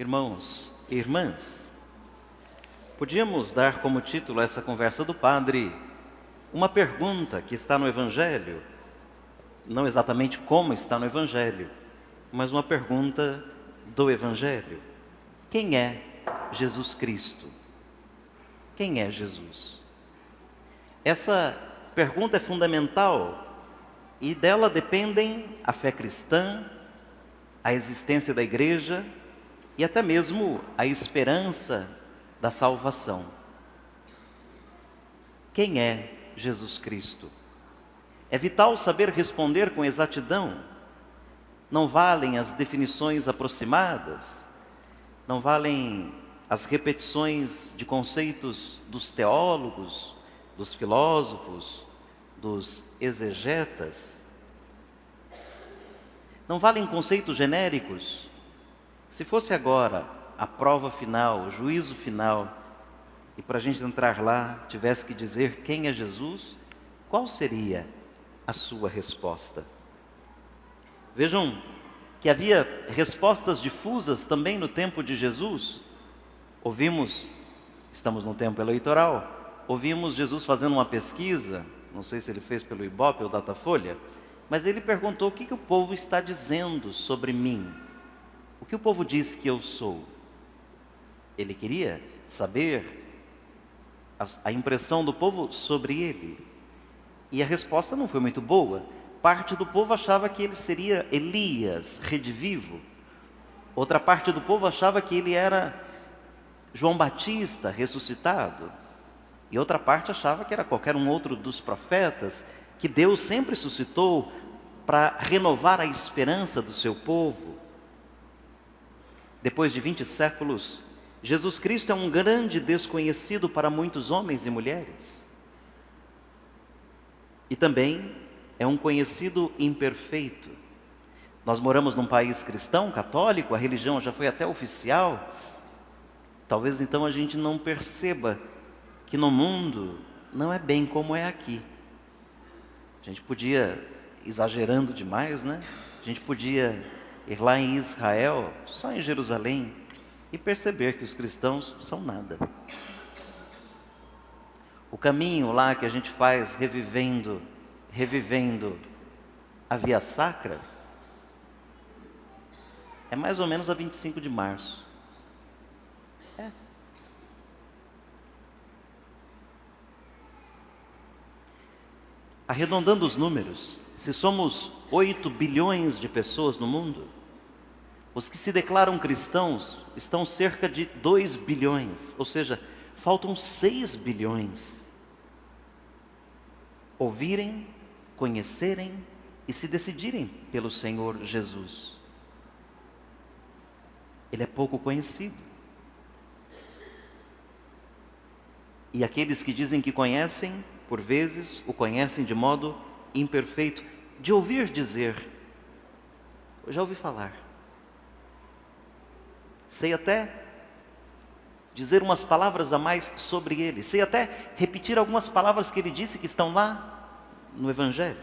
Irmãos e irmãs, podíamos dar como título a essa conversa do padre uma pergunta que está no Evangelho, não exatamente como está no Evangelho, mas uma pergunta do Evangelho. Quem é Jesus Cristo? Quem é Jesus? Essa pergunta é fundamental e dela dependem a fé cristã, a existência da igreja e até mesmo a esperança da salvação. Quem é Jesus Cristo? É vital saber responder com exatidão. Não valem as definições aproximadas, não valem as repetições de conceitos dos teólogos, dos filósofos, dos exegetas. Não valem conceitos genéricos. Se fosse agora a prova final, o juízo final, e para a gente entrar lá tivesse que dizer quem é Jesus, qual seria a sua resposta? Vejam que havia respostas difusas também no tempo de Jesus. Estamos no tempo eleitoral, ouvimos Jesus fazendo uma pesquisa, não sei se ele fez pelo Ibope ou Datafolha, mas ele perguntou o que o povo está dizendo sobre mim. O que o povo diz que eu sou? Ele queria saber a impressão do povo sobre ele. E a resposta não foi muito boa. Parte do povo achava que ele seria Elias, redivivo. Outra parte do povo achava que ele era João Batista, ressuscitado. E outra parte achava que era qualquer um outro dos profetas, que Deus sempre suscitou para renovar a esperança do seu povo. Depois de 20 séculos, Jesus Cristo é um grande desconhecido para muitos homens e mulheres. E também é um conhecido imperfeito. Nós moramos num país cristão, católico, a religião já foi até oficial. Talvez então a gente não perceba que no mundo não é bem como é aqui. A gente podia, exagerando demais, né? A gente podia ir lá em Israel, só em Jerusalém, e perceber que os cristãos são nada. O caminho lá que a gente faz revivendo a Via Sacra, é mais ou menos a 25 de março. Arredondando os números, se somos 8 bilhões de pessoas no mundo, os que se declaram cristãos estão cerca de 2 bilhões, ou seja, faltam 6 bilhões ouvirem, conhecerem e se decidirem pelo Senhor Jesus. Ele é pouco conhecido. E aqueles que dizem que conhecem, por vezes, o conhecem de modo imperfeito, de ouvir dizer. Eu já ouvi falar. Sei até dizer umas palavras a mais sobre ele. Sei até repetir algumas palavras que ele disse que estão lá no Evangelho.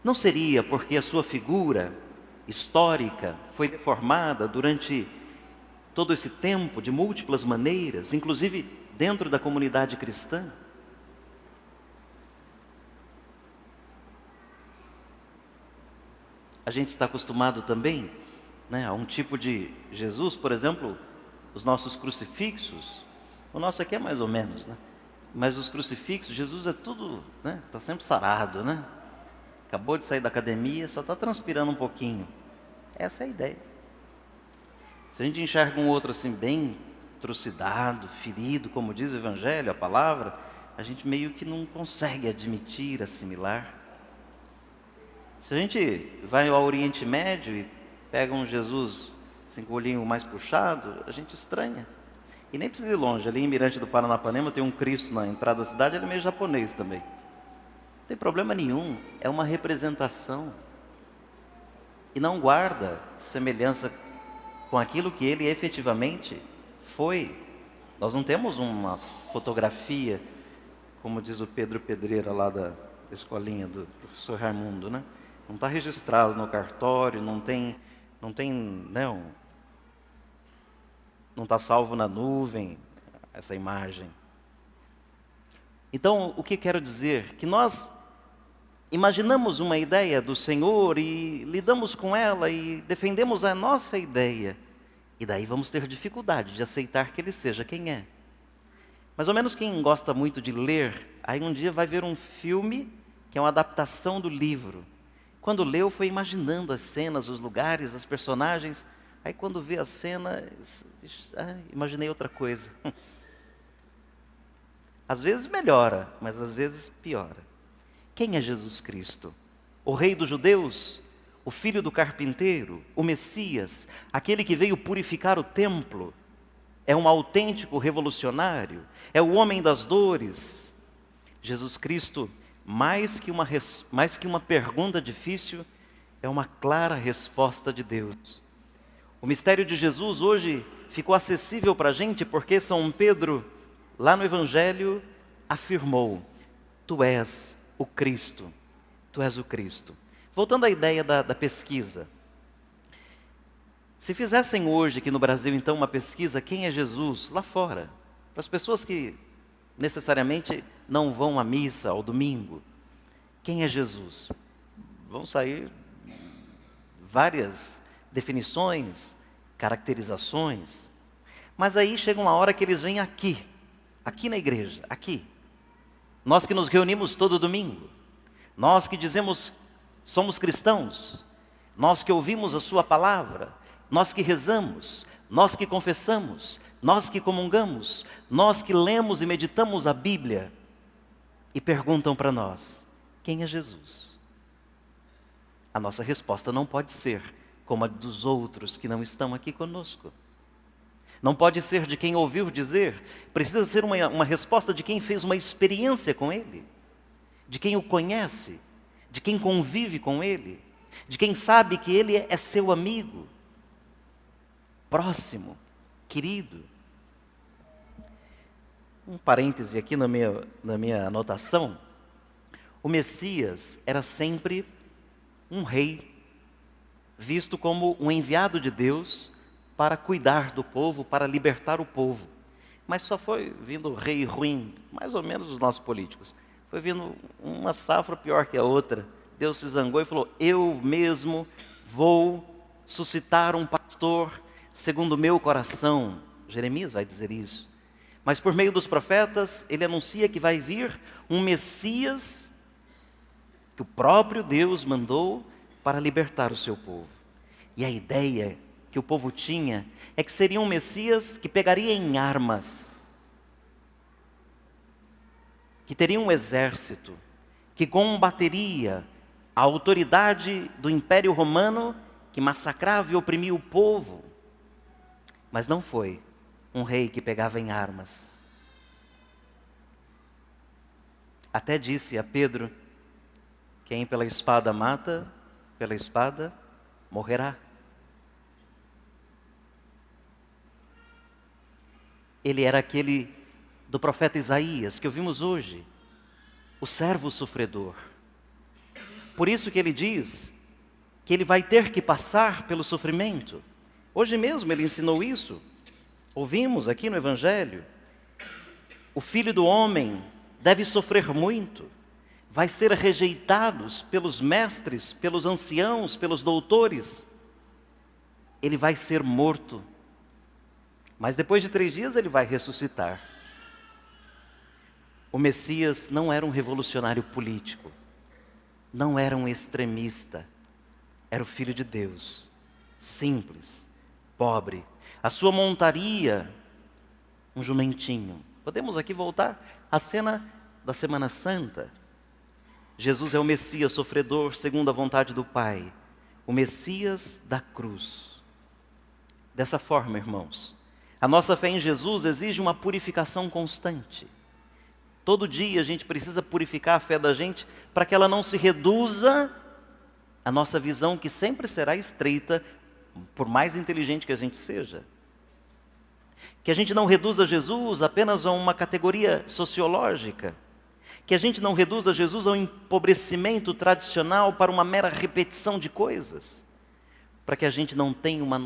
Não seria porque a sua figura histórica foi deformada durante todo esse tempo de múltiplas maneiras, inclusive dentro da comunidade cristã? A gente está acostumado também, né, a um tipo de Jesus, por exemplo, os nossos crucifixos. O nosso aqui é mais ou menos, né? Mas os crucifixos, Jesus é tudo, né? Está sempre sarado, né? Acabou de sair da academia, só está transpirando um pouquinho. Essa é a ideia. Se a gente enxerga um outro assim bem trucidado, ferido, como diz o Evangelho, a palavra, a gente meio que não consegue admitir, assimilar. Se a gente vai ao Oriente Médio e pega um Jesus assim, com o olhinho mais puxado, a gente estranha. E nem precisa ir longe, ali em Mirante do Paranapanema tem um Cristo na entrada da cidade, ele é meio japonês também. Não tem problema nenhum, é uma representação. E não guarda semelhança com aquilo que ele efetivamente foi. Nós não temos uma fotografia, como diz o Pedro Pedreira lá da escolinha do professor Raimundo, né? Não está registrado no cartório, não tem né, não está salvo na nuvem, essa imagem. Então, o que quero dizer? Que nós imaginamos uma ideia do Senhor e lidamos com ela e defendemos a nossa ideia. E daí vamos ter dificuldade de aceitar que Ele seja quem é. Mais ou menos quem gosta muito de ler, aí um dia vai ver um filme que é uma adaptação do livro. Quando leu, foi imaginando as cenas, os lugares, as personagens. Aí quando vê a cena, imaginei outra coisa. Às vezes melhora, mas às vezes piora. Quem é Jesus Cristo? O Rei dos Judeus? O Filho do Carpinteiro? O Messias? Aquele que veio purificar o templo? É um autêntico revolucionário? É o homem das dores? Jesus Cristo, mais que uma pergunta difícil, é uma clara resposta de Deus. O mistério de Jesus hoje ficou acessível para a gente porque São Pedro, lá no Evangelho, afirmou: Tu és o Cristo, Tu és o Cristo. Voltando à ideia da pesquisa. Se fizessem hoje aqui no Brasil, então, uma pesquisa, quem é Jesus, lá fora, para as pessoas que necessariamente não vão à missa ao domingo, quem é Jesus? Vão sair várias definições, caracterizações, mas aí chega uma hora que eles vêm aqui na igreja, aqui. Nós que nos reunimos todo domingo, nós que dizemos somos cristãos, nós que ouvimos a sua palavra, nós que rezamos, nós que confessamos, nós que comungamos, nós que lemos e meditamos a Bíblia, e perguntam para nós: quem é Jesus? A nossa resposta não pode ser como a dos outros que não estão aqui conosco. Não pode ser de quem ouviu dizer, precisa ser uma resposta de quem fez uma experiência com Ele, de quem o conhece, de quem convive com Ele, de quem sabe que Ele é seu amigo, próximo, querido. Um parêntese aqui na minha anotação: o Messias era sempre um rei, visto como um enviado de Deus para cuidar do povo, para libertar o povo. Mas só foi vindo rei ruim, mais ou menos os nossos políticos. Foi vindo uma safra pior que a outra. Deus se zangou e falou: eu mesmo vou suscitar um pastor segundo o meu coração. Jeremias vai dizer isso. Mas por meio dos profetas, ele anuncia que vai vir um Messias que o próprio Deus mandou para libertar o seu povo. E a ideia que o povo tinha é que seria um Messias que pegaria em armas, que teria um exército, que combateria a autoridade do Império Romano que massacrava e oprimia o povo. Mas não foi um rei que pegava em armas. Até disse a Pedro: quem pela espada mata, pela espada morrerá. Ele era aquele do profeta Isaías que ouvimos hoje, o servo sofredor. Por isso que ele diz que ele vai ter que passar pelo sofrimento. Hoje mesmo ele ensinou isso. Ouvimos aqui no Evangelho: o Filho do Homem deve sofrer muito, vai ser rejeitado pelos mestres, pelos anciãos, pelos doutores. Ele vai ser morto, mas depois de 3 dias ele vai ressuscitar. O Messias não era um revolucionário político, não era um extremista, era o Filho de Deus, simples, pobre. A sua montaria, um jumentinho. Podemos aqui voltar à cena da Semana Santa. Jesus é o Messias sofredor segundo a vontade do Pai, o Messias da cruz. Dessa forma, irmãos, a nossa fé em Jesus exige uma purificação constante. Todo dia a gente precisa purificar a fé da gente para que ela não se reduza à nossa visão, que sempre será estreita, por mais inteligente que a gente seja. Que a gente não reduza Jesus apenas a uma categoria sociológica. Que a gente não reduza Jesus ao empobrecimento tradicional para uma mera repetição de coisas. Para que a gente não tenha uma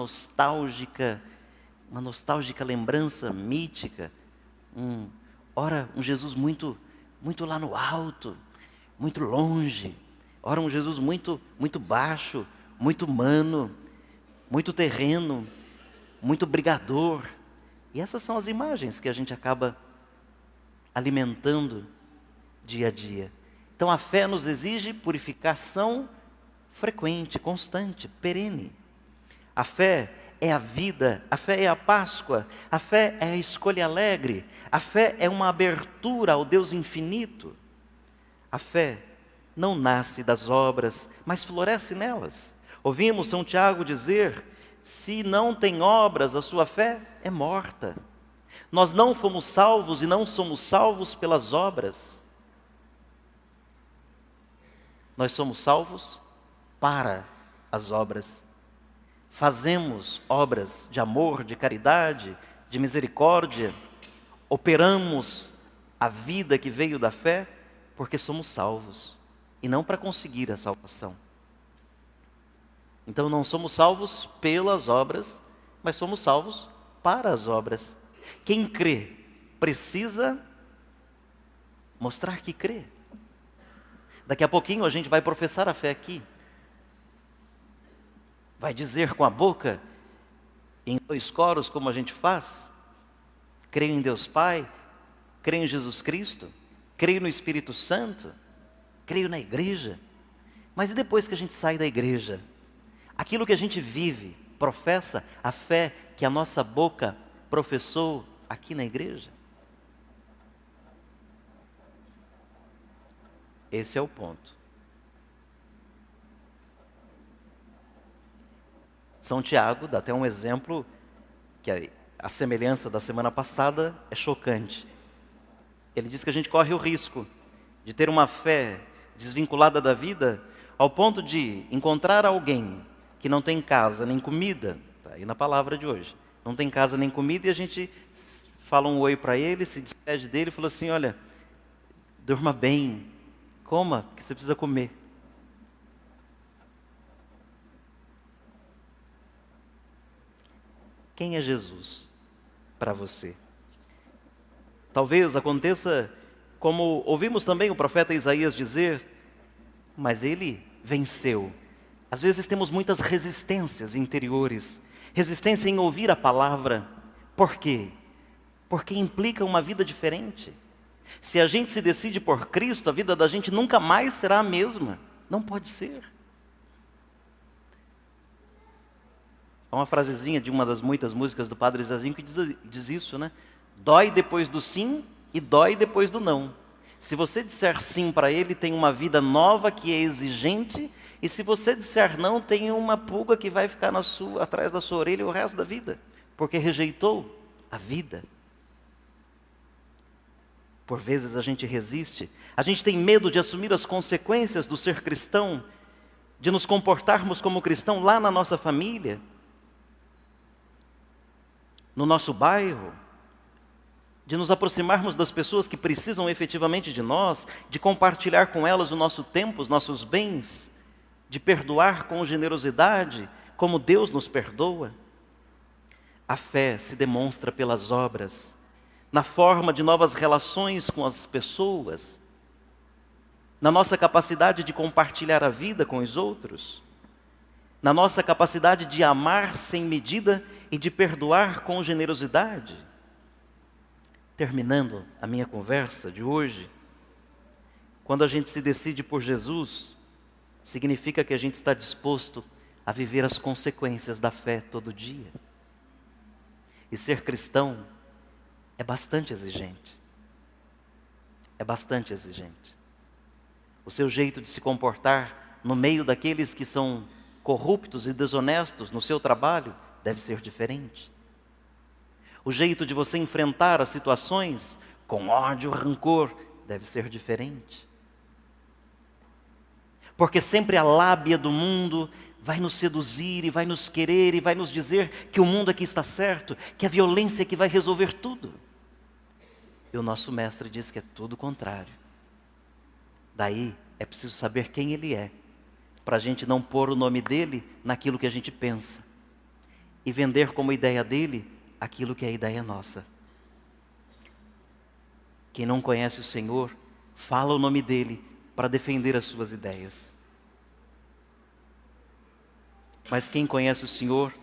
uma nostálgica lembrança mítica. Ora, um Jesus muito, muito lá no alto, muito longe. Ora, um Jesus muito, muito baixo, muito humano, muito terreno, muito brigador. E essas são as imagens que a gente acaba alimentando dia a dia. Então a fé nos exige purificação frequente, constante, perene. A fé é a vida, a fé é a Páscoa, a fé é a escolha alegre, a fé é uma abertura ao Deus infinito. A fé não nasce das obras, mas floresce nelas. Ouvimos São Tiago dizer: se não tem obras, a sua fé é morta. Nós não fomos salvos e não somos salvos pelas obras. Nós somos salvos para as obras. Fazemos obras de amor, de caridade, de misericórdia. Operamos a vida que veio da fé porque somos salvos e não para conseguir a salvação. Então não somos salvos pelas obras, mas somos salvos para as obras. Quem crê precisa mostrar que crê. Daqui a pouquinho a gente vai professar a fé aqui. Vai dizer com a boca, em 2 coros, como a gente faz. Creio em Deus Pai, creio em Jesus Cristo, creio no Espírito Santo, creio na igreja. Mas e depois que a gente sai da igreja? Aquilo que a gente vive, professa a fé que a nossa boca professou aqui na igreja? Esse é o ponto. São Tiago dá até um exemplo que a semelhança da semana passada é chocante. Ele diz que a gente corre o risco de ter uma fé desvinculada da vida ao ponto de encontrar alguém que não tem casa nem comida, está aí na palavra de hoje, não tem casa nem comida, e a gente fala um oi para ele, se despede dele e fala assim: olha, durma bem, coma, que você precisa comer. Quem é Jesus para você? Talvez aconteça como ouvimos também o profeta Isaías dizer: mas ele venceu. Às vezes temos muitas resistências interiores, resistência em ouvir a palavra. Por quê? Porque implica uma vida diferente. Se a gente se decide por Cristo, a vida da gente nunca mais será a mesma. Não pode ser. Há uma frasezinha de uma das muitas músicas do Padre Zezinho que diz isso, né? Dói depois do sim e dói depois do não. Se você disser sim para ele, tem uma vida nova que é exigente, e se você disser não, tem uma pulga que vai ficar atrás da sua orelha o resto da vida, porque rejeitou a vida. Por vezes a gente resiste, a gente tem medo de assumir as consequências do ser cristão, de nos comportarmos como cristão lá na nossa família, no nosso bairro, de nos aproximarmos das pessoas que precisam efetivamente de nós, de compartilhar com elas o nosso tempo, os nossos bens, de perdoar com generosidade, como Deus nos perdoa. A fé se demonstra pelas obras, na forma de novas relações com as pessoas, na nossa capacidade de compartilhar a vida com os outros, na nossa capacidade de amar sem medida e de perdoar com generosidade. Terminando a minha conversa de hoje, quando a gente se decide por Jesus, significa que a gente está disposto a viver as consequências da fé todo dia. E ser cristão é bastante exigente. É bastante exigente. O seu jeito de se comportar no meio daqueles que são corruptos e desonestos no seu trabalho deve ser diferente. O jeito de você enfrentar as situações com ódio, rancor, deve ser diferente. Porque sempre a lábia do mundo vai nos seduzir e vai nos querer e vai nos dizer que o mundo aqui está certo, que a violência é que vai resolver tudo. E o nosso mestre diz que é tudo o contrário. Daí é preciso saber quem ele é, para a gente não pôr o nome dele naquilo que a gente pensa, e vender como ideia dele aquilo que é ideia nossa. Quem não conhece o Senhor, fala o nome dele para defender as suas ideias. Mas quem conhece o Senhor,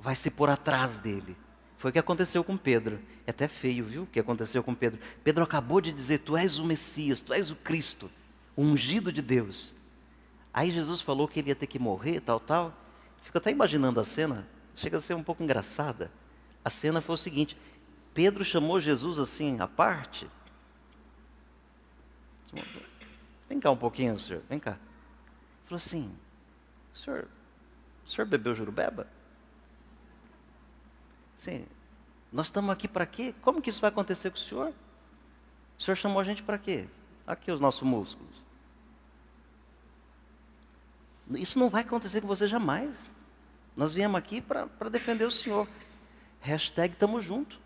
vai se pôr atrás dele. Foi o que aconteceu com Pedro. É até feio, viu, o que aconteceu com Pedro. Pedro acabou de dizer, tu és o Messias, tu és o Cristo, o ungido de Deus. Aí Jesus falou que ele ia ter que morrer, tal. Fico até imaginando a cena, chega a ser um pouco engraçada. A cena foi o seguinte, Pedro chamou Jesus assim, à parte. Vem cá um pouquinho, senhor, vem cá. Falou assim, o senhor bebeu jurubeba? Sim, nós estamos aqui para quê? Como que isso vai acontecer com o senhor? O senhor chamou a gente para quê? Aqui os nossos músculos. Isso não vai acontecer com você jamais. Nós viemos aqui para defender o Senhor. Hashtag tamo junto.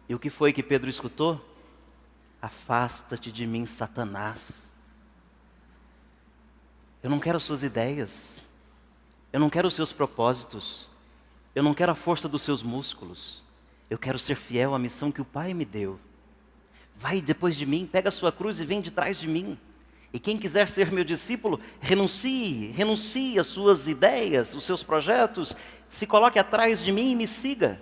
E o que foi que Pedro escutou? Afasta-te de mim, Satanás. Eu não quero suas ideias. Eu não quero os seus propósitos. Eu não quero a força dos seus músculos. Eu quero ser fiel à missão que o Pai me deu. Vai depois de mim, pega a sua cruz e vem de trás de mim. E quem quiser ser meu discípulo, renuncie às suas ideias, os seus projetos, se coloque atrás de mim e me siga.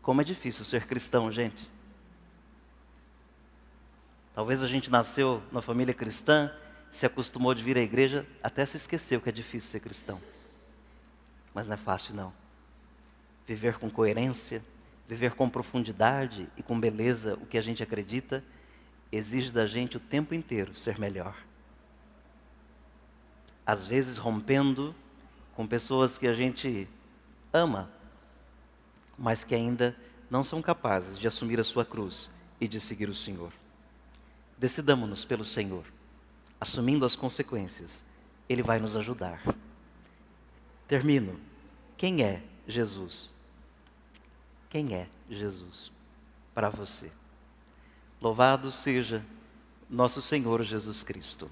Como é difícil ser cristão, gente. Talvez a gente nasceu na família cristã, se acostumou de vir à igreja, até se esqueceu que é difícil ser cristão. Mas não é fácil não. Viver com coerência, viver com profundidade e com beleza o que a gente acredita, exige da gente o tempo inteiro ser melhor. Às vezes rompendo com pessoas que a gente ama, mas que ainda não são capazes de assumir a sua cruz e de seguir o Senhor. Decidamo-nos pelo Senhor, assumindo as consequências. Ele vai nos ajudar. Termino. Quem é Jesus? Quem é Jesus para você? Louvado seja nosso Senhor Jesus Cristo.